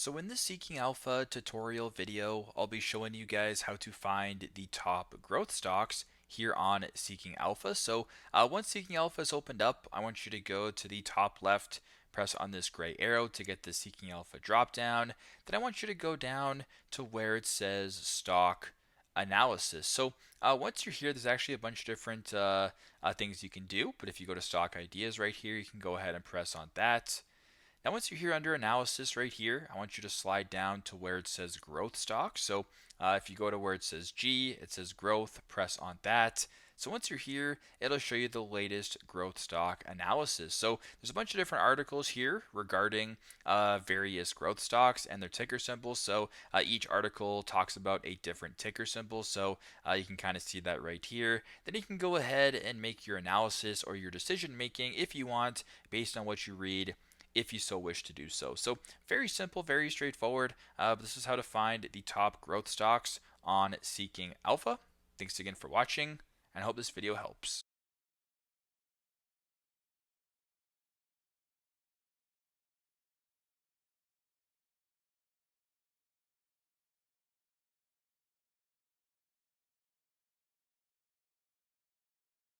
So in this Seeking Alpha tutorial video, I'll be showing you guys how to find the top growth stocks here on Seeking Alpha. So once Seeking Alpha is opened up, I want you to go to the top left, press on this gray arrow to get the Seeking Alpha dropdown. Then I want you to go down to where it says stock analysis. So once you're here, there's actually a bunch of different things you can do. But if you go to stock ideas right here, you can go ahead and press on that. Now, once you're here under analysis right here, I want you to slide down to where it says growth stock. So if you go to where it says G, it says growth, press on that. So once you're here, it'll show you the latest growth stock analysis. So there's a bunch of different articles here regarding various growth stocks and their ticker symbols. So each article talks about a different ticker symbol. So you can kind of see that right here. Then you can go ahead and make your analysis or your decision making if you want based on what you read if you so wish to do so. So very simple, very straightforward. But this is how to find the top growth stocks on Seeking Alpha. Thanks again for watching, and I hope this video helps.